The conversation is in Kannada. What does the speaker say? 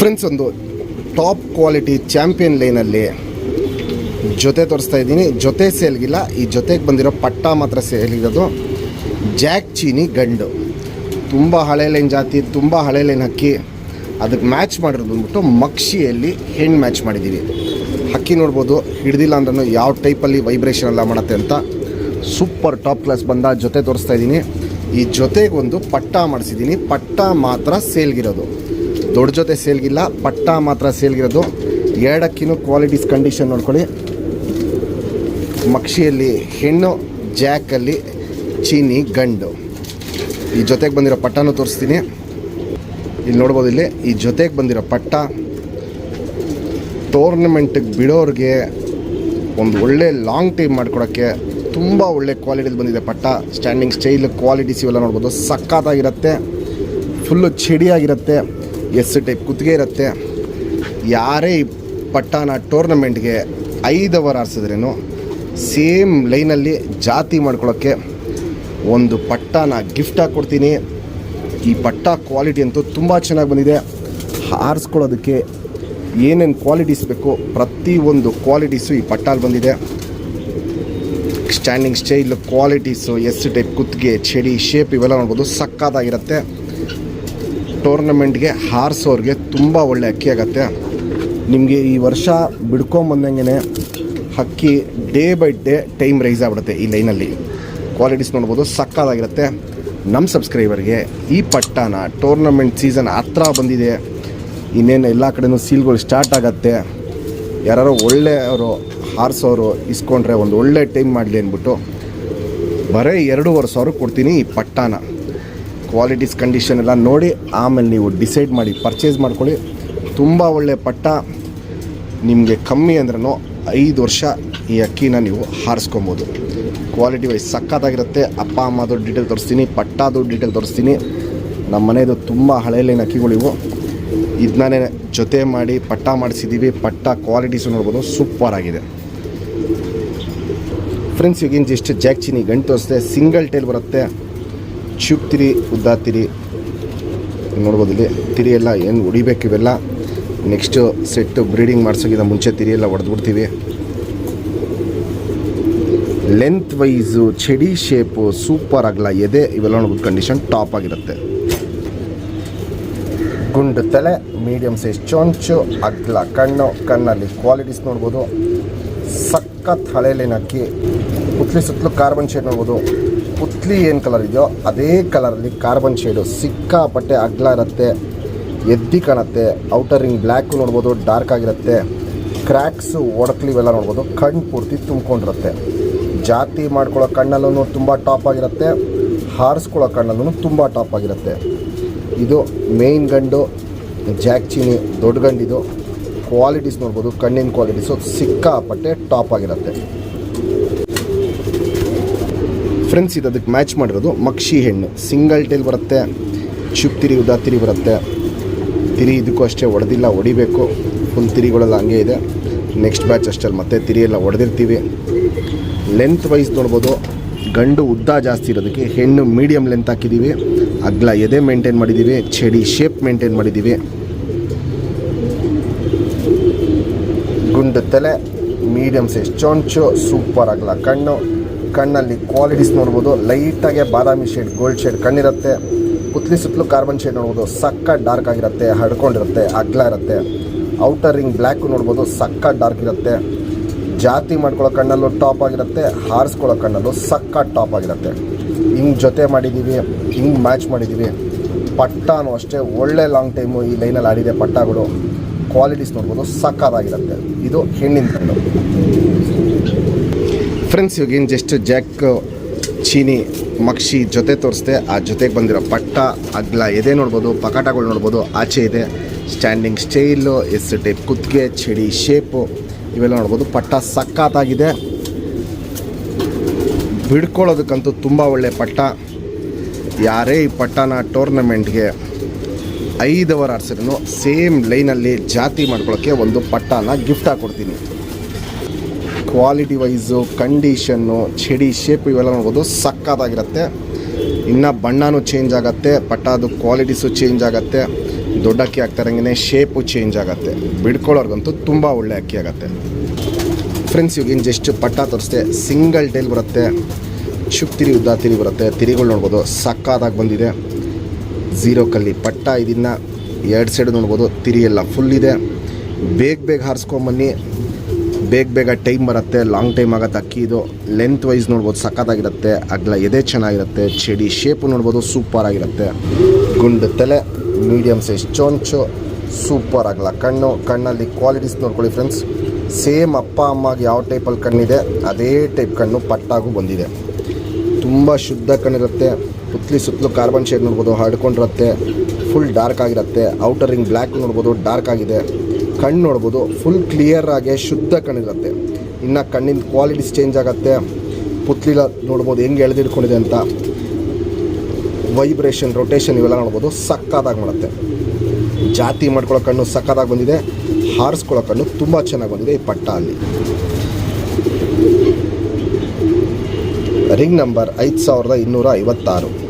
ಫ್ರೆಂಡ್ಸ್, ಒಂದು ಟಾಪ್ ಕ್ವಾಲಿಟಿ ಚಾಂಪಿಯನ್ ಲೈನಲ್ಲಿ ಜೊತೆ ತೋರಿಸ್ತಾ ಇದ್ದೀನಿ. ಜೊತೆ ಸೇಲ್ಗಿಲ್ಲ, ಈ ಜೊತೆಗೆ ಬಂದಿರೋ ಪಟ್ಟ ಮಾತ್ರ ಸೇಲ್ಗಿರೋದು. ಜಾಕ್ ಚೀನಿ ಗಂಡು, ತುಂಬ ಹಳೆ ಲೈನ್ ಜಾತಿ, ತುಂಬ ಹಳೆ ಲೈನ್ ಹಕ್ಕಿ. ಅದಕ್ಕೆ ಮ್ಯಾಚ್ ಮಾಡಿರೋದು ಬಂದ್ಬಿಟ್ಟು ಮಕ್ಷಿಯಲ್ಲಿ ಹೆಣ್ಣು ಮ್ಯಾಚ್ ಮಾಡಿದ್ದೀವಿ. ಹಕ್ಕಿ ನೋಡ್ಬೋದು, ಹಿಡ್ದಿಲ್ಲ ಅಂದ್ರೂ ಯಾವ ಟೈಪಲ್ಲಿ ವೈಬ್ರೇಷನ್ ಎಲ್ಲ ಮಾಡುತ್ತೆ ಅಂತ. ಸೂಪರ್ ಟಾಪ್ ಕ್ಲಾಸ್ ಬಂದ ಜೊತೆ ತೋರಿಸ್ತಾ ಇದ್ದೀನಿ. ಈ ಜೊತೆಗೆ ಒಂದು ಪಟ್ಟ ಮಾಡಿಸಿದ್ದೀನಿ. ಪಟ್ಟ ಮಾತ್ರ ಸೇಲ್ಗಿರೋದು, ದೊಡ್ಡ ಜೊತೆ ಸೇಲ್ಗಿಲ್ಲ, ಪಟ್ಟ ಮಾತ್ರ ಸೇಲ್ಗಿರೋದು. ಎರಡಕ್ಕಿನೂ ಕ್ವಾಲಿಟೀಸ್ ಕಂಡೀಷನ್ ನೋಡ್ಕೊಳ್ಳಿ. ಮಕ್ಷಿಯಲ್ಲಿ ಹೆಣ್ಣು, ಜಾಕಲ್ಲಿ ಚೀನಿ ಗಂಡು. ಈ ಜೊತೆಗೆ ಬಂದಿರೋ ಪಟ್ಟನೂ ತೋರಿಸ್ತೀನಿ. ಇಲ್ಲಿ ನೋಡ್ಬೋದು, ಇಲ್ಲಿ ಈ ಜೊತೆಗೆ ಬಂದಿರೋ ಪಟ್ಟ ಟೂರ್ನಮೆಂಟಿಗೆ ಬಿಡೋರಿಗೆ ಒಂದು ಒಳ್ಳೆ ಲಾಂಗ್ ಟೈಮ್ ಮಾಡ್ಕೊಡೋಕ್ಕೆ ತುಂಬ ಒಳ್ಳೆ ಕ್ವಾಲಿಟೀಲಿ ಬಂದಿದೆ ಪಟ್ಟ. ಸ್ಟ್ಯಾಂಡಿಂಗ್ ಸ್ಟೈಲ್ ಕ್ವಾಲಿಟೀಸ್ ಇವೆಲ್ಲ ನೋಡ್ಬೋದು, ಸಕ್ಕತ್ತಾಗಿರುತ್ತೆ. ಫುಲ್ಲು ಚಡಿಯಾಗಿರುತ್ತೆ, ಎಸ್ ಟೈಪ್ ಕುತ್ತಿಗೆ ಇರುತ್ತೆ. ಯಾರೇ ಈ ಪಟ್ಟನ ಟೂರ್ನಮೆಂಟ್ಗೆ 5 ಅವರ್ ಆರಿಸಿದ್ರೇನು ಸೇಮ್ ಲೈನಲ್ಲಿ ಜಾತಿ ಮಾಡ್ಕೊಳ್ಳೋಕ್ಕೆ ಒಂದು ಪಟ್ಟನ ಗಿಫ್ಟಾಗಿ ಕೊಡ್ತೀನಿ. ಈ ಪಟ್ಟ ಕ್ವಾಲಿಟಿ ಅಂತೂ ತುಂಬ ಚೆನ್ನಾಗಿ ಬಂದಿದೆ. ಆರಿಸ್ಕೊಳ್ಳೋದಕ್ಕೆ ಏನೇನು ಕ್ವಾಲಿಟೀಸ್ ಬೇಕು ಪ್ರತಿಯೊಂದು ಕ್ವಾಲಿಟೀಸು ಈ ಪಟ್ಟಲ್ಲಿ ಬಂದಿದೆ. Standing style qualities, S type ಕುತ್ತಿಗೆ, ಚಡಿ, ಶೇಪ್ ಇವೆಲ್ಲ ನೋಡ್ಬೋದು, ಸಕ್ಕತ್ತಾಗಿರುತ್ತೆ. ಟೂರ್ನಮೆಂಟ್ಗೆ ಹಾರಿಸೋರಿಗೆ ತುಂಬ ಒಳ್ಳೆ ಅಕ್ಕಿ ಆಗುತ್ತೆ. ನಿಮಗೆ ಈ ವರ್ಷ ಬಿಡ್ಕೊಂಬಂದಂಗೆ ಹಕ್ಕಿ day by day time rise ಆಗ್ಬಿಡುತ್ತೆ. ಈ ಲೈನಲ್ಲಿ ಕ್ವಾಲಿಟೀಸ್ ನೋಡ್ಬೋದು, ಸಕ್ಕತ್ತಾಗಿರುತ್ತೆ. ನಮ್ಮ ಸಬ್ಸ್ಕ್ರೈಬರ್ಗೆ ಈ ಪಟ್ಟನ ಟೂರ್ನಮೆಂಟ್ ಸೀಸನ್ ಹತ್ರ ಬಂದಿದೆ, ಇನ್ನೇನು ಎಲ್ಲ ಕಡೆಯೂ ಸೀಲ್ಗಳು ಸ್ಟಾರ್ಟ್ ಆಗುತ್ತೆ. ಯಾರು ಒಳ್ಳೆಯವರು ಹಾರಿಸೋರು ಇಸ್ಕೊಂಡ್ರೆ ಒಂದು ಒಳ್ಳೆ ಟೈಮ್ ಮಾಡಲಿ ಅಂದ್ಬಿಟ್ಟು ಬರೀ 2,500 ಕೊಡ್ತೀನಿ ಈ ಪಟ್ಟನ. ಕ್ವಾಲಿಟೀಸ್ ಕಂಡೀಷನ್ ಎಲ್ಲ ನೋಡಿ ಆಮೇಲೆ ನೀವು ಡಿಸೈಡ್ ಮಾಡಿ ಪರ್ಚೇಸ್ ಮಾಡ್ಕೊಳ್ಳಿ. ತುಂಬ ಒಳ್ಳೆ ಪಟ್ಟ. ನಿಮಗೆ ಕಮ್ಮಿ ಅಂದ್ರೂ 5 ವರ್ಷ ಈ ಅಕ್ಕಿನ ನೀವು ಹಾರಿಸ್ಕೊಬೋದು. Quality wise ಸಕ್ಕತ್ತಾಗಿರುತ್ತೆ. ಅಪ್ಪ ಅಮ್ಮದು ಡೀಟೇಲ್ ತೋರಿಸ್ತೀನಿ, ಪಟ್ಟದು ಡೀಟೇಲ್ ತೋರಿಸ್ತೀನಿ. ನಮ್ಮ ಮನೆಯದು ತುಂಬ ಹಳೆ ಲೈನ್ ಅಕ್ಕಿಗಳಿವು. ಇದನ್ನೇ ಜೊತೆ ಮಾಡಿ ಪಟ್ಟ ಮಾಡಿಸಿದ್ದೀವಿ. ಪಟ್ಟ ಕ್ವಾಲಿಟೀಸು ನೋಡ್ಬೋದು, ಸೂಪರ್ ಆಗಿದೆ. ಫ್ರೆಂಡ್ಸ್, ಈಗಿನ ಜಸ್ಟ್ ಜಾಕ್ ಚೀನಿ ಗಂಟು ತೋರಿಸ್ದೆ. ಸಿಂಗಲ್ ಟೈಲ್ ಬರುತ್ತೆ, ಚುಪ್ ತಿರಿ, ಉದ್ದ ತಿರಿ ನೋಡ್ಬೋದು. ಇಲ್ಲಿ ತಿರಿ ಎಲ್ಲ ಏನು ಹೊಡಿಬೇಕು ಇವೆಲ್ಲ ನೆಕ್ಸ್ಟು ಸೆಟ್ಟು ಬ್ರೀಡಿಂಗ್ ಮಾಡಿಸೋಕ್ಕಿಂತ ಮುಂಚೆ ತಿರಿ ಎಲ್ಲ ಹೊಡೆದ್ಬಿಡ್ತೀವಿ. ಲೆಂತ್ ವೈಸು, ಚಡಿ ಶೇಪು ಸೂಪರ್ ಆಗಲ್ಲ, ಎದೆ ಇವೆಲ್ಲ ನೋಡ್ಬೋದು ಕಂಡೀಷನ್ ಟಾಪ್ ಆಗಿರುತ್ತೆ. ಗುಂಡು ತಲೆ, ಮೀಡಿಯಮ್ ಸೈಜ್ ಚೊಂಚು, ಅಗ್ಲ ಕಣ್ಣು, ಕಣ್ಣಲ್ಲಿ ಕ್ವಾಲಿಟೀಸ್ ನೋಡ್ಬೋದು, ಸಖತ್ ಹಳೆ ಲೈನ್ ಅಕ್ಕಿ. ಪುತ್ಲಿ ಸುತ್ತಲೂ ಕಾರ್ಬನ್ ಶೇಡ್ ನೋಡ್ಬೋದು. ಪುತ್ಲಿ ಏನು ಕಲರ್ ಇದೆಯೋ ಅದೇ ಕಲರಲ್ಲಿ ಕಾರ್ಬನ್ ಶೇಡು ಸಿಕ್ಕಾಪಟ್ಟೆ ಅಗ್ಲ ಇರುತ್ತೆ, ಎದ್ದಿ ಕಾಣುತ್ತೆ. ಔಟರ್ ರಿಂಗ್ ಬ್ಲ್ಯಾಕು ನೋಡ್ಬೋದು, ಡಾರ್ಕ್ ಆಗಿರುತ್ತೆ. ಕ್ರ್ಯಾಕ್ಸು, ಒಡಕ್ಲಿ ಇವೆಲ್ಲ ನೋಡ್ಬೋದು, ಕಣ್ಣು ಪೂರ್ತಿ ತುಂಬ್ಕೊಂಡಿರುತ್ತೆ. ಜಾತಿ ಮಾಡ್ಕೊಳ್ಳೋ ಕಣ್ಣಲ್ಲೂ ತುಂಬ ಟಾಪ್ ಆಗಿರುತ್ತೆ, ಹಾರಿಸ್ಕೊಳ್ಳೋ ಕಣ್ಣಲ್ಲೂ ತುಂಬ ಟಾಪ್ ಆಗಿರುತ್ತೆ. ಇದು ಮೇಯ್ನ್ ಗಂಡು ಜಾಕ್ ಚೀನಿ ದೊಡ್ಡ ಗಂಡಿದು. ಕ್ವಾಲಿಟೀಸ್ ನೋಡ್ಬೋದು, ಕಣ್ಣಿನ ಕ್ವಾಲಿಟೀಸು ಸಿಕ್ಕಾಪಟ್ಟೆ ಟಾಪ್ ಆಗಿರುತ್ತೆ. ಫ್ರೆಂಡ್ಸ್, ಇದು ಅದಕ್ಕೆ ಮ್ಯಾಚ್ ಮಾಡಿರೋದು ಮಕ್ಷಿ ಹೆಣ್ಣು. ಸಿಂಗಲ್ ಟೈಲ್ ಬರುತ್ತೆ, ಚುಪ್ ತಿರಿ, ಉದಾ ತಿರಿ ಬರುತ್ತೆ. ತಿರಿ ಇದಕ್ಕೂ ಅಷ್ಟೇ ಹೊಡೆದಿಲ್ಲ, ಹೊಡಿಬೇಕು. ಫುಲ್ ತಿರಿಗಳೆಲ್ಲ ಹಂಗೆ ಇದೆ. ನೆಕ್ಸ್ಟ್ ಬ್ಯಾಚ್ ಅಷ್ಟಲ್ಲಿ ಮತ್ತೆ ತಿರಿ ಎಲ್ಲ ಹೊಡೆದಿರ್ತೀವಿ. ಲೆಂತ್ ವೈಸ್ ನೋಡ್ಬೋದು, ಗಂಡು ಉದ್ದ ಜಾಸ್ತಿ ಇರೋದಕ್ಕೆ ಹೆಣ್ಣು ಮೀಡಿಯಮ್ ಲೆಂತ್ ಹಾಕಿದ್ದೀವಿ. ಅಗ್ಲ ಎದೆ ಮೇಂಟೈನ್ ಮಾಡಿದ್ದೀವಿ, ಚಡಿ ಶೇಪ್ ಮೇಂಟೈನ್ ಮಾಡಿದ್ದೀವಿ. ಗುಂಡು ತಲೆ, ಮೀಡಿಯಮ್ ಸೈಜ್ ಚೊಂಚು, ಸೂಪರ್ ಅಗ್ಲ ಕಣ್ಣು. ಕಣ್ಣಲ್ಲಿ ಕ್ವಾಲಿಟೀಸ್ ನೋಡ್ಬೋದು, ಲೈಟಾಗೆ ಬಾದಾಮಿ ಶೇಡ್, ಗೋಲ್ಡ್ ಶೇಡ್ ಕಣ್ಣಿರುತ್ತೆ. ಪುತ್ಲಿ ಸುತ್ತಲೂ ಕಾರ್ಬನ್ ಶೇಡ್ ನೋಡ್ಬೋದು, ಸಕ್ಕ ಡಾರ್ಕ್ ಆಗಿರುತ್ತೆ, ಹಡ್ಕೊಂಡಿರುತ್ತೆ, ಅಗ್ಲ ಇರುತ್ತೆ. ಔಟರ್ ರಿಂಗ್ ಬ್ಲ್ಯಾಕು ನೋಡ್ಬೋದು, ಸಕ್ಕ ಡಾರ್ಕ್ ಇರುತ್ತೆ. ಜಾತಿ ಮಾಡ್ಕೊಳ್ಳೋ ಕಣ್ಣಲ್ಲೂ ಟಾಪ್ ಆಗಿರುತ್ತೆ, ಹಾರಿಸ್ಕೊಳ್ಳೋ ಕಣ್ಣಲ್ಲೂ ಸಕ್ಕ ಟಾಪ್ ಆಗಿರುತ್ತೆ. ಹಿಂಗೆ ಜೊತೆ ಮಾಡಿದ್ದೀವಿ, ಹಿಂಗೆ ಮ್ಯಾಚ್ ಮಾಡಿದ್ದೀವಿ. ಪಟ್ಟನೂ ಅಷ್ಟೇ ಒಳ್ಳೆ ಲಾಂಗ್ ಟೈಮು ಈ ಲೈನಲ್ಲಿ ಆಡಿದೆ ಪಟ್ಟಗಳು. ಕ್ವಾಲಿಟೀಸ್ ನೋಡ್ಬೋದು, ಸಕ್ಕತ್ತಾಗಿರುತ್ತೆ. ಇದು ಹೆಣ್ಣಿನ ಕಣ್ಣು. ಫ್ರೆಂಡ್ಸ್, ಇವಾಗೇನು ಜಸ್ಟ್ ಜಾಕ್ ಚೀನಿ ಮಕ್ಷಿ ಜೊತೆ ತೋರಿಸ್ದೆ. ಆ ಜೊತೆಗೆ ಬಂದಿರೋ ಪಟ್ಟ, ಅಗ್ಲ ಎದೆ ನೋಡ್ಬೋದು, ಪಕಾಟಗಳು ನೋಡ್ಬೋದು, ಆಚೆ ಇದೆ. ಸ್ಟ್ಯಾಂಡಿಂಗ್ ಸ್ಟೈಲು, ಎಸ್ ಟೈಪ್ ಕುತ್ತಿಗೆ, ಚಡಿ ಶೇಪು ಇವೆಲ್ಲ ನೋಡ್ಬೋದು. ಪಟ್ಟ ಸಕ್ಕತ್ತಾಗಿದೆ, ಬಿಡ್ಕೊಳ್ಳೋದಕ್ಕಂತೂ ತುಂಬ ಒಳ್ಳೆ ಪಟ್ಟ. ಯಾರೇ ಈ ಪಟ್ಟನ ಟೂರ್ನಮೆಂಟ್ಗೆ 5 ಅವರ್ ಆರಿಸಿದ್ರು ಸೇಮ್ ಲೈನಲ್ಲಿ ಜಾತಿ ಮಾಡ್ಕೊಳ್ಳೋಕ್ಕೆ ಒಂದು ಪಟ್ಟನ ಗಿಫ್ಟಾಗಿ ಕೊಡ್ತೀನಿ. ಕ್ವಾಲಿಟಿ ವೈಸು, ಕಂಡೀಷನ್ನು, ಚಡಿ ಶೇಪ್ ಇವೆಲ್ಲ ನೋಡ್ಬೋದು, ಸಕ್ಕತ್ತಾಗಿರುತ್ತೆ. ಇನ್ನು ಬಣ್ಣನೂ ಚೇಂಜ್ ಆಗುತ್ತೆ, ಪಟ್ಟಾದು ಕ್ವಾಲಿಟೀಸು ಚೇಂಜ್ ಆಗುತ್ತೆ. ದೊಡ್ಡ ಅಕ್ಕಿ ಹಾಕ್ತಾರಂಗೆ ಶೇಪು ಚೇಂಜ್ ಆಗುತ್ತೆ. ಬಿಡ್ಕೊಳ್ಳೋರ್ಗಂತೂ ತುಂಬ ಒಳ್ಳೆ ಅಕ್ಕಿ ಆಗುತ್ತೆ ಫ್ರೆಂಡ್ಸ್. ಇವಾಗೇನು ಜಸ್ಟ್ ಪಟ್ಟ ತೋರಿಸ್ದೆ, ಸಿಂಗಲ್ ಟೈಲ್ ಬರುತ್ತೆ, ಶುಕ್ ತಿರಿ ಉದ್ದ ತಿರಿ ಬರುತ್ತೆ. ತಿರಿಗಳು ನೋಡ್ಬೋದು ಸಕ್ಕತ್ತಾಗಿ ಬಂದಿದೆ. 0 ಕಲ್ಲಿ ಪಟ್ಟ. ಇದನ್ನು 2 ಸೈಡ್ ನೋಡ್ಬೋದು, ತಿರಿ ಎಲ್ಲ ಫುಲ್ ಇದೆ. ಬೇಗ ಹಾರಿಸ್ಕೊಂಬನ್ನಿ, ಬೇಗ ಟೈಮ್ ಬರುತ್ತೆ, ಲಾಂಗ್ ಟೈಮ್ ಆಗುತ್ತೆ ಅಕ್ಕಿ. ಇದು ಲೆಂತ್ ವೈಸ್ ನೋಡ್ಬೋದು ಸಕ್ಕತ್ತಾಗಿರುತ್ತೆ. ಅಗಲ ಎದೆ ಚೆನ್ನಾಗಿರುತ್ತೆ. ಚಡಿ ಶೇಪು ನೋಡ್ಬೋದು ಸೂಪರ್ ಆಗಿರುತ್ತೆ. ಗುಂಡು ತಲೆ, ಮೀಡಿಯಮ್ ಸೈಜ್ ಚೊಂಚು, ಸೂಪರ್ ಆಗಲ್ಲ ಕಣ್ಣು. ಕಣ್ಣಲ್ಲಿ ಕ್ವಾಲಿಟೀಸ್ ನೋಡ್ಕೊಳ್ಳಿ ಫ್ರೆಂಡ್ಸ್. ಸೇಮ್ ಅಪ್ಪ ಅಮ್ಮಗೆ ಯಾವ ಟೈಪಲ್ಲಿ ಕಣ್ಣಿದೆ ಅದೇ ಟೈಪ್ ಕಣ್ಣು ಪಟ್ಟಾಗೂ ಬಂದಿದೆ. ತುಂಬ ಶುದ್ಧ ಕಣ್ಣಿರುತ್ತೆ. ಪುತ್ಲಿ ಸುತ್ತಲೂ ಕಾರ್ಬನ್ ಶೇಡ್ ನೋಡ್ಬೋದು ಹರಡ್ಕೊಂಡಿರುತ್ತೆ. ಫುಲ್ ಡಾರ್ಕ್ ಆಗಿರುತ್ತೆ. ಔಟರ್ ರಿಂಗ್ ಬ್ಲ್ಯಾಕ್ ನೋಡ್ಬೋದು ಡಾರ್ಕ್ ಆಗಿದೆ. ಕಣ್ಣು ನೋಡ್ಬೋದು ಫುಲ್ ಕ್ಲಿಯರ್ ಆಗಿ ಶುದ್ಧ ಕಣ್ಣಿರುತ್ತೆ. ಇನ್ನು ಕಣ್ಣಿನ ಕ್ವಾಲಿಟೀಸ್ ಚೇಂಜ್ ಆಗುತ್ತೆ. ಪುತ್ಲಿಲ ನೋಡ್ಬೋದು ಹೆಂಗೆ ಎಳೆದಿಡ್ಕೊಂಡಿದೆ ಅಂತ. ವೈಬ್ರೇಷನ್, ರೊಟೇಷನ್ ಇವೆಲ್ಲ ನೋಡ್ಬೋದು ಸಕ್ಕತ್ತಾಗಿ ಮಾಡುತ್ತೆ. ಜಾತಿ ಮಾಡ್ಕೊಳ್ಳೋ ಕಣ್ಣು ಸಕ್ಕತ್ತಾಗಿ ಬಂದಿದೆ. ಹಾರಿಸ್ಕೊಳ್ಳೋ ಕಣ್ಣು ತುಂಬ ಚೆನ್ನಾಗಿ ಬಂದಿದೆ ಈ ಪಟ್ಟ ಅಲ್ಲಿ. Ring number 5256.